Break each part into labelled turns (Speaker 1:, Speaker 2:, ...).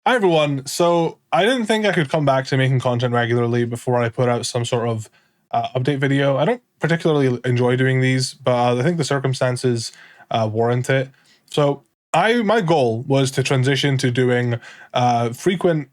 Speaker 1: Hi everyone. So I didn't think I could come back to making content regularly before I put out some sort of update video. I don't particularly enjoy doing these, but I think the circumstances warrant it. So my goal was to transition to doing frequent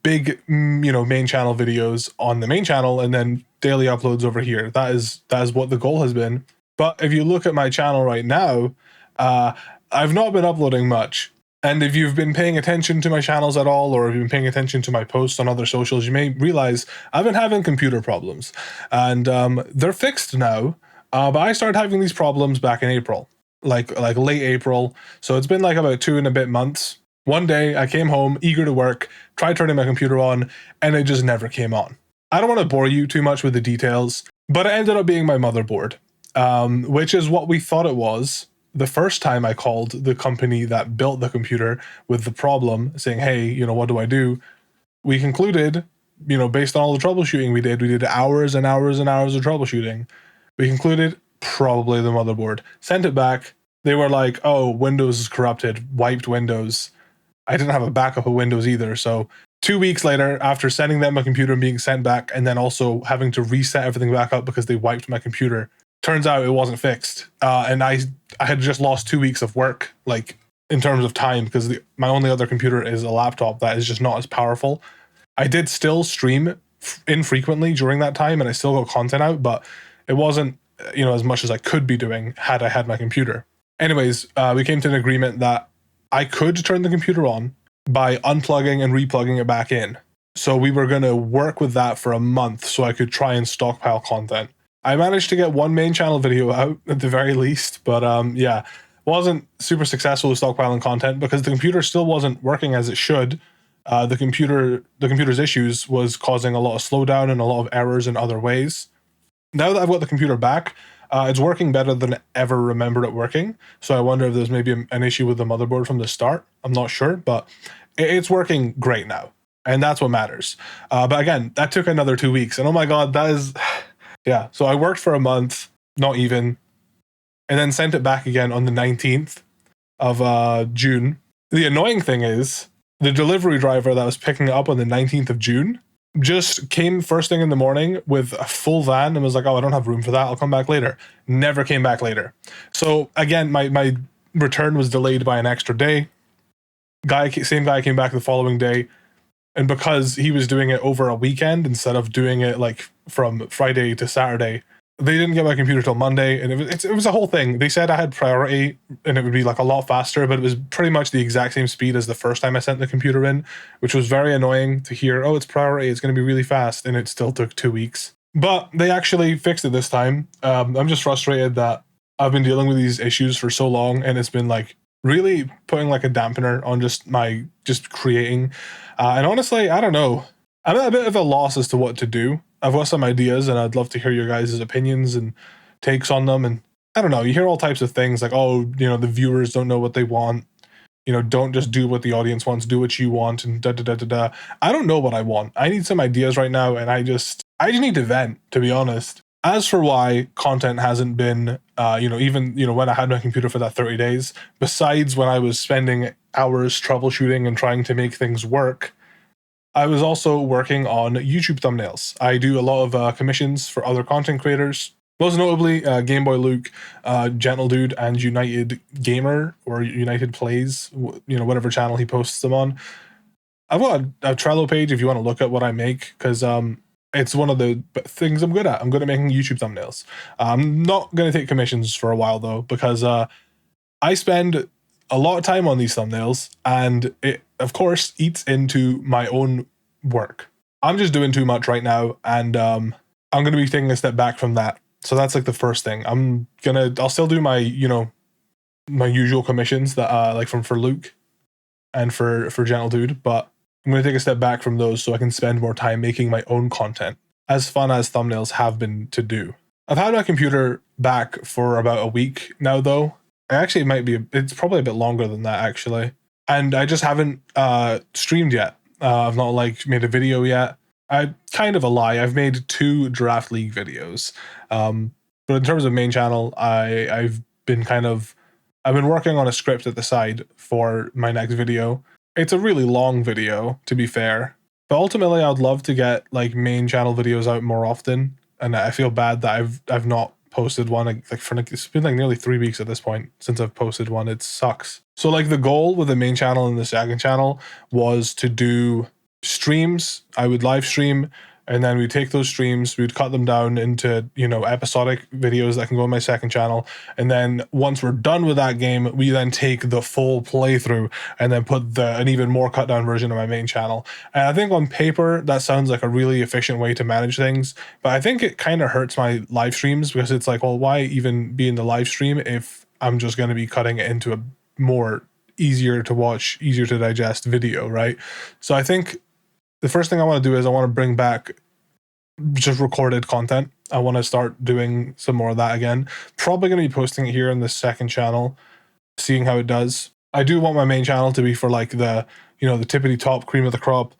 Speaker 1: big main channel videos on the main channel and then daily uploads over here. That is what the goal has been. But if you look at my channel right now, uh, I've not been uploading much. And if you've been paying attention to my channels at all, or if you've been paying attention to my posts on other socials, you may realize I've been having computer problems, and they're fixed now. But I started having these problems back in April, like late April. So it's been like about 2 and a bit months. One day I came home eager to work, tried turning my computer on, and it just never came on. I don't want to bore you too much with the details, but it ended up being my motherboard, which is what we thought it was the first time I called the company that built the computer with the problem, saying, hey, what do I do? We concluded, based on all the troubleshooting we did hours and hours and hours of troubleshooting. We concluded probably the motherboard. Sent it back. They were like, oh, Windows is corrupted, wiped Windows. I didn't have a backup of Windows either. So 2 weeks later, after sending them my computer and being sent back, and then also having to reset everything back up because they wiped my computer, turns out it wasn't fixed. And I had just lost 2 weeks of work, like in terms of time, because my only other computer is a laptop that is just not as powerful. I did still stream infrequently during that time, and I still got content out, but it wasn't as much as I could be doing had I had my computer. Anyways, we came to an agreement that I could turn the computer on by unplugging and replugging it back in. So we were going to work with that for a month so I could try and stockpile content. I managed to get one main channel video out at the very least, but wasn't super successful with stockpiling content because the computer still wasn't working as it should. The computer's issues was causing a lot of slowdown and a lot of errors in other ways. Now that I've got the computer back, it's working better than I ever remembered it working. So I wonder if there's maybe an issue with the motherboard from the start. I'm not sure, but it's working great now. And that's what matters. But again, that took another 2 weeks. And oh my God, that is... Yeah, so I worked for a month, not even, and then sent it back again on the 19th of June. The annoying thing is, the delivery driver that was picking it up on the 19th of June just came first thing in the morning with a full van and was like, oh, I don't have room for that, I'll come back later. Never came back later. So again, my return was delayed by an extra day. Same guy came back the following day. And because he was doing it over a weekend instead of doing it like from Friday to Saturday, they didn't get my computer till Monday, and it was a whole thing. They said I had priority and it would be like a lot faster, but it was pretty much the exact same speed as the first time I sent the computer in, which was very annoying to hear. Oh, it's priority, it's going to be really fast, and it still took 2 weeks. But they actually fixed it this time. I'm just frustrated that I've been dealing with these issues for so long, and it's been like really putting like a dampener on just creating. And honestly, I don't know. I'm at a bit of a loss as to what to do. I've got some ideas, and I'd love to hear your guys' opinions and takes on them. And I don't know, you hear all types of things like, oh, the viewers don't know what they want. Don't just do what the audience wants, do what you want, and da da da da da. I don't know what I want. I need some ideas right now, and I just need to vent, to be honest. As for why content hasn't been, even when I had my computer for that 30 days, besides when I was spending hours troubleshooting and trying to make things work, I was also working on YouTube thumbnails. I do a lot of commissions for other content creators, most notably Game Boy Luke, Gentle Dude, and United Gamer, or United Plays, whatever channel he posts them on. I've got a Trello page if you want to look at what I make, because it's one of the things I'm good at. I'm good at making YouTube thumbnails. I'm not going to take commissions for a while, though, because I spend a lot of time on these thumbnails, and it, of course, eats into my own work. I'm just doing too much right now, and I'm going to be taking a step back from that. So that's like the first thing. I'll still do my, my usual commissions that like for Luke and for Gentle Dude, but I'm going to take a step back from those so I can spend more time making my own content, as fun as thumbnails have been to do. I've had my computer back for about a week now, though. Actually, it's probably a bit longer than that, actually. And I just haven't streamed yet. I've not made a video yet. Kind of a lie. I've made 2 Draft League videos. But in terms of main channel, I've been working on a script at the side for my next video. It's a really long video, to be fair. But ultimately, I'd love to get like main channel videos out more often. And I feel bad that I've not posted one like for like it's been like nearly 3 weeks at this point since I've posted one. It sucks. So like the goal with the main channel and the second channel was to do streams. I would live stream, and then we'd take those streams, we'd cut them down into, you know, episodic videos that can go on my second channel. And then once we're done with that game, we then take the full playthrough and then put an even more cut down version of my main channel. And I think on paper, that sounds like a really efficient way to manage things. But I think it kind of hurts my live streams because it's like, well, why even be in the live stream if I'm just going to be cutting it into a more easier to watch, easier to digest video, right? So I think the first thing I want to do is I want to bring back just recorded content. I want to start doing some more of that again. Probably going to be posting it here in the second channel, seeing how it does. I do want my main channel to be for like the, you know, the tippity top, cream of the crop,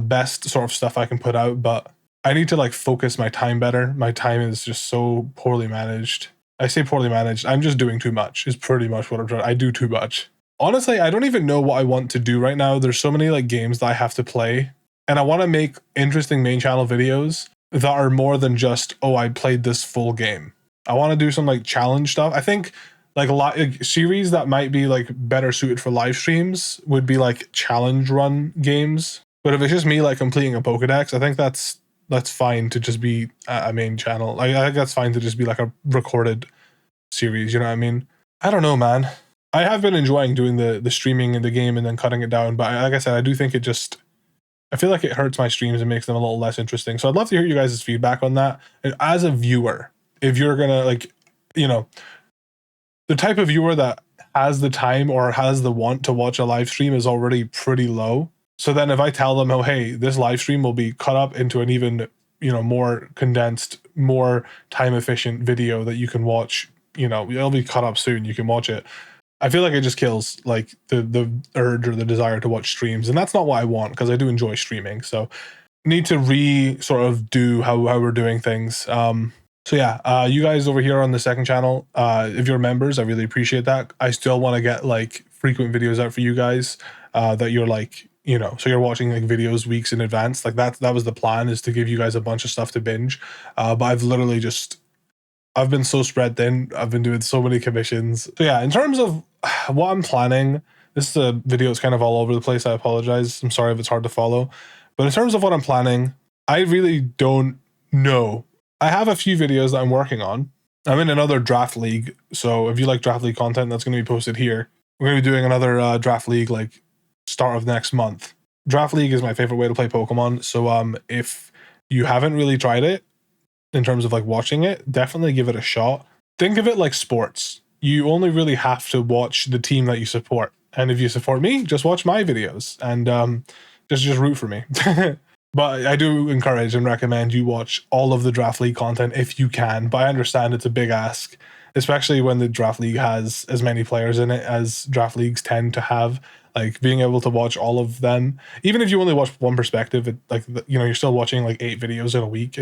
Speaker 1: best sort of stuff I can put out. But I need to like focus my time better. My time is just so poorly managed. I say poorly managed. I'm just doing too much is pretty much what I'm trying. I do too much. Honestly, I don't even know what I want to do right now. There's so many like games that I have to play. And I want to make interesting main channel videos that are more than just, oh, I played this full game. I want to do some like challenge stuff. I think like series that might be like better suited for live streams would be like challenge run games. But if it's just me like completing a Pokedex, I think that's fine to just be a main channel. I think that's fine to just be like a recorded series. You know what I mean? I don't know, man. I have been enjoying doing the streaming in the game and then cutting it down. But like I said, I do think I feel like it hurts my streams and makes them a little less interesting. So I'd love to hear you guys' feedback on that. And as a viewer, if you're gonna like, you know, the type of viewer that has the time or has the want to watch a live stream is already pretty low. So then if I tell them, oh, hey, this live stream will be cut up into an even, you know, more condensed, more time efficient video that you can watch, you know, it'll be cut up soon. You can watch it. I feel like it just kills like the urge or the desire to watch streams, and that's not what I want because I do enjoy streaming. So need to sort of do how we're doing things. So yeah, you guys over here on the second channel, if you're members, I really appreciate that. I still want to get like frequent videos out for you guys that you're like, you know, so you're watching like videos weeks in advance. Like that was the plan, is to give you guys a bunch of stuff to binge. But I've been so spread thin. I've been doing so many commissions. So yeah, in terms of what I'm planning, this is a video that's kind of all over the place. I apologize. I'm sorry if it's hard to follow. But in terms of what I'm planning, I really don't know. I have a few videos that I'm working on. I'm in another draft league. So if you like draft league content, that's going to be posted here. We're going to be doing another draft league like start of next month. Draft league is my favorite way to play Pokemon. So if you haven't really tried it, in terms of like watching it, definitely give it a shot. Think of it like sports. You only really have to watch the team that you support. And if you support me, just watch my videos and just root for me. But I do encourage and recommend you watch all of the Draft League content if you can. But I understand it's a big ask, especially when the Draft League has as many players in it as Draft Leagues tend to have. Like being able to watch all of them, even if you only watch one perspective, you're still watching like 8 videos in a week.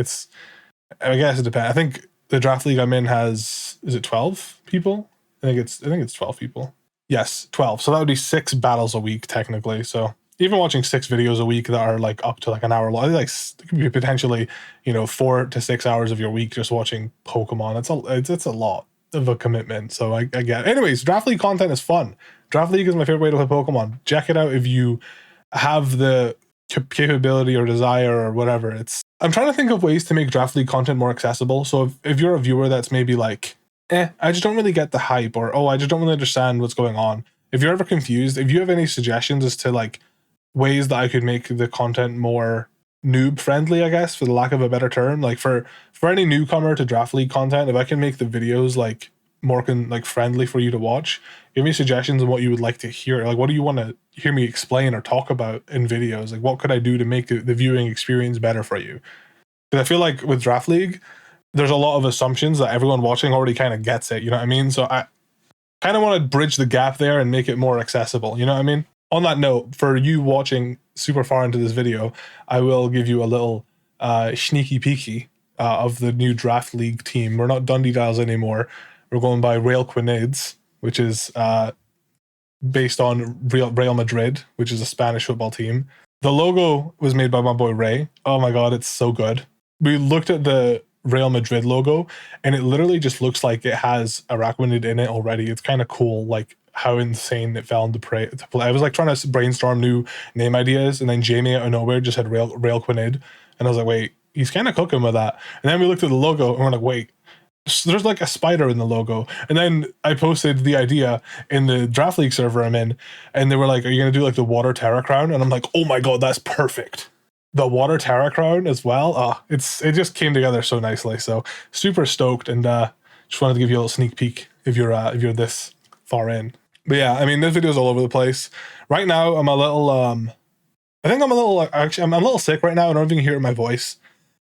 Speaker 1: I guess it depends. I think the draft league I'm in is it 12 people? I think it's 12 people. Yes, 12. So that would be 6 battles a week technically. So even watching 6 videos a week that are like up to like an hour long, like it could be potentially, 4 to 6 hours of your week just watching Pokemon. It's a lot of a commitment. So I get it. Anyways, draft league content is fun. Draft league is my favorite way to play Pokemon. Check it out if you have the capability or desire or whatever. I'm trying to think of ways to make draft league content more accessible. So if you're a viewer that's maybe like, I just don't really get the hype, or I just don't really understand what's going on. If you're ever confused, if you have any suggestions as to like ways that I could make the content more noob friendly, I guess, for the lack of a better term, like for any newcomer to draft league content, if I can make the videos like more friendly for you to watch, give me suggestions on what you would like to hear. Like, what do you want to hear me explain or talk about in videos? Like, what could I do to make the viewing experience better for you? Because I feel like with Draft League, there's a lot of assumptions that everyone watching already kind of gets it. You know what I mean? So I kind of want to bridge the gap there and make it more accessible. You know what I mean? On that note, for you watching super far into this video, I will give you a little sneaky peeky of the new Draft League team. We're not Dundee Dials anymore. We're going by Rail Quinades, which is based on Real Madrid, which is a Spanish football team. The logo was made by my boy Ray. Oh my god, it's so good. We looked at the Real Madrid logo, and it literally just looks like it has Araquanid in it already. It's kind of cool, like how insane it fell into play. I was like trying to brainstorm new name ideas, and then Jamie out of nowhere just had Railquanid, and I was like, wait, he's kind of cooking with that. And then we looked at the logo, and we're like, wait, there's like a spider in the logo. And then I posted the idea in the Draft League server I'm in, and they were like, are you gonna do like the water Terra crown? And I'm like, oh my god, that's perfect. The water Terra crown as well. It just came together so nicely. So super stoked, and just wanted to give you a little sneak peek if you're this far in. But yeah, I mean, this video's all over the place. Right now I'm a little I'm a little sick right now. I don't even hear my voice.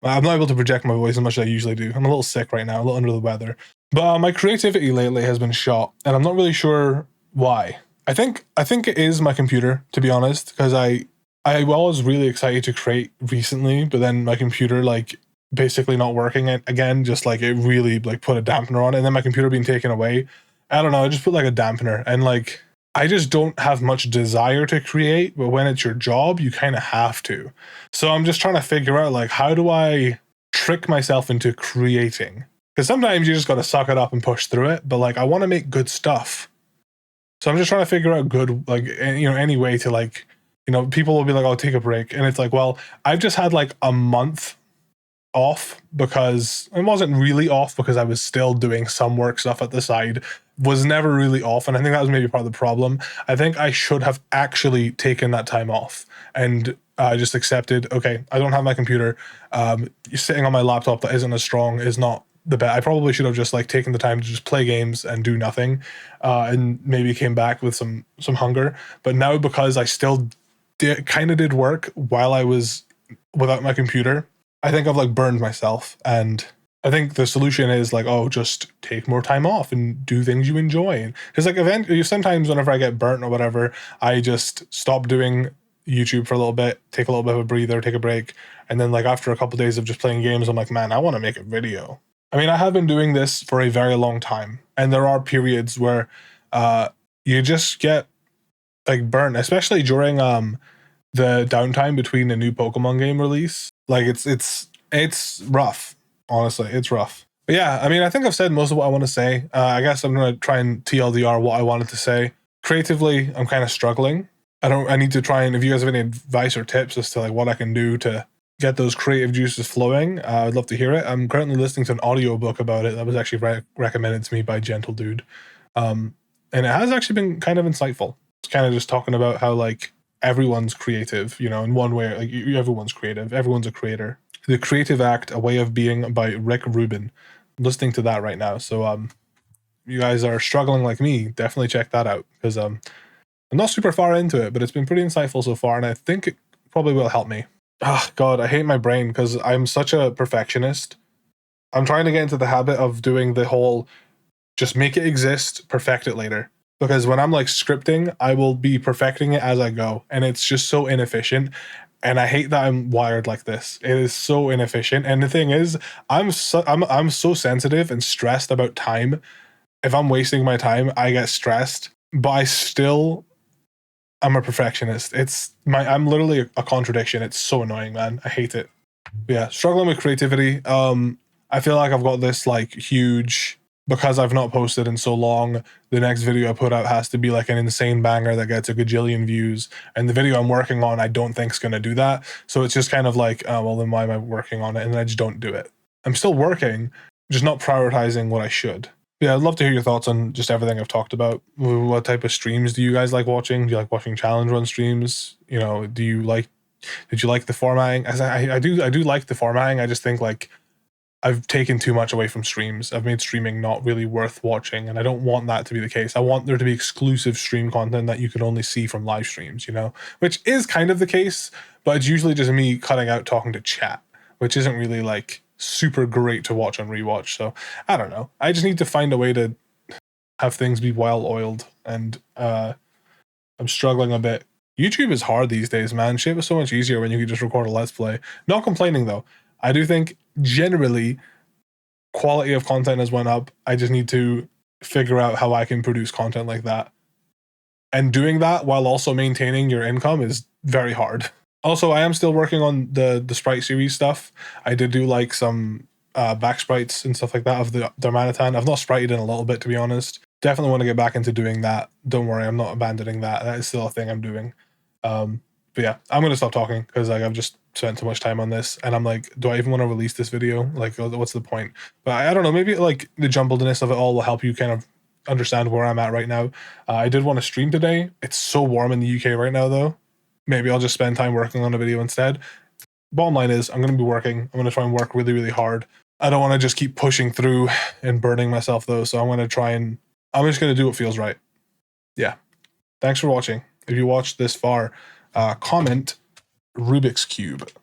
Speaker 1: I'm not able to project my voice as much as I usually do. I'm a little sick right now, a little under the weather. But my creativity lately has been shot, and I'm not really sure why. I think it is my computer, to be honest, because I was really excited to create recently, but then my computer like basically not working again, just like it really like put a dampener on it, and then my computer being taken away. I don't know, I just put like a dampener, and like I just don't have much desire to create, but when it's your job, you kind of have to. So I'm just trying to figure out, like, how do I trick myself into creating? Because sometimes you just got to suck it up and push through it, but like, I want to make good stuff. So I'm just trying to figure out good, like, any way to like, people will be like, oh, take a break. And it's like, well, I've just had like a month off because it wasn't really off because I was still doing some work stuff at the side, was never really off. And I think that was maybe part of the problem. I think I should have actually taken that time off and just accepted, okay, I don't have my computer. Sitting on my laptop that isn't as strong is not the best. I probably should have just like taken the time to just play games and do nothing, and maybe came back with some hunger. But now, because I still did work while I was without my computer, I think I've like burned myself, and I think the solution is like, oh, just take more time off and do things you enjoy. Because like sometimes whenever I get burnt or whatever, I just stop doing YouTube for a little bit, take a little bit of a breather, take a break, and then like after a couple of days of just playing games, I'm like, man, I want to make a video. I mean, I have been doing this for a very long time, and there are periods where you just get like burnt, especially during the downtime between a new Pokemon game release. Like it's rough. Honestly, it's rough. But yeah, I mean, I think I've said most of what I want to say. I guess I'm gonna try and TLDR what I wanted to say. Creatively, I'm kind of struggling. I need to try, and if you guys have any advice or tips as to like what I can do to get those creative juices flowing, I'd love to hear it. I'm currently listening to an audiobook about it that was actually recommended to me by Gentle Dude. And it has actually been kind of insightful. It's kind of just talking about how like everyone's creative, in one way. Like everyone's creative. Everyone's a creator. The Creative Act, A Way of Being by Rick Rubin. I'm listening to that right now. So you guys are struggling like me, definitely check that out, because I'm not super far into it, but it's been pretty insightful so far, and I think it probably will help me. Oh god, I hate my brain because I'm such a perfectionist. I'm trying to get into the habit of doing the whole just make it exist, perfect it later. Because when I'm like scripting, I will be perfecting it as I go, and it's just so inefficient. And I hate that I'm wired like this. It is so inefficient. And the thing is, I'm so sensitive and stressed about time. If I'm wasting my time, I get stressed. But I'm a perfectionist. I'm literally a contradiction. It's so annoying, man. I hate it. But yeah, struggling with creativity. I feel like I've got this like huge, because I've not posted in so long, the next video I put out has to be like an insane banger that gets a gajillion views. And the video I'm working on, I don't think is going to do that. So it's just kind of like, oh, well, then why am I working on it? And then I just don't do it. I'm still working, just not prioritizing what I should. Yeah, I'd love to hear your thoughts on just everything I've talked about. What type of streams do you guys like watching? Do you like watching challenge run streams? Did you like the formatting? As I do like the formatting. I just think like I've taken too much away from streams. I've made streaming not really worth watching, and I don't want that to be the case. I want there to be exclusive stream content that you can only see from live streams, which is kind of the case, but it's usually just me cutting out talking to chat, which isn't really like super great to watch on rewatch. So I don't know. I just need to find a way to have things be well oiled, and I'm struggling a bit. YouTube is hard these days, man. Shit was so much easier when you could just record a let's play. Not complaining though. I do think generally quality of content has went up. I just need to figure out how I can produce content like that And doing that while also maintaining your income is very hard. Also, I am still working on the sprite series stuff. I did do like some back sprites and stuff like that of the Darmanitan. I've not sprited in a little bit, to be honest. Definitely want to get back into doing that. Don't worry, I'm not abandoning that. That is still a thing I'm doing. But yeah, I'm gonna stop talking because like I've just spent too much time on this, and I'm like, do I even want to release this video? Like, what's the point? But I don't know. Maybe like the jumbledness of it all will help you kind of understand where I'm at right now. I did want to stream today. It's so warm in the UK right now, though. Maybe I'll just spend time working on a video instead. Bottom line is, I'm going to be working. I'm going to try and work really, really hard. I don't want to just keep pushing through and burning myself, though. So I'm going to try and I'm just going to do what feels right. Yeah. Thanks for watching. If you watched this far, comment Rubik's Cube.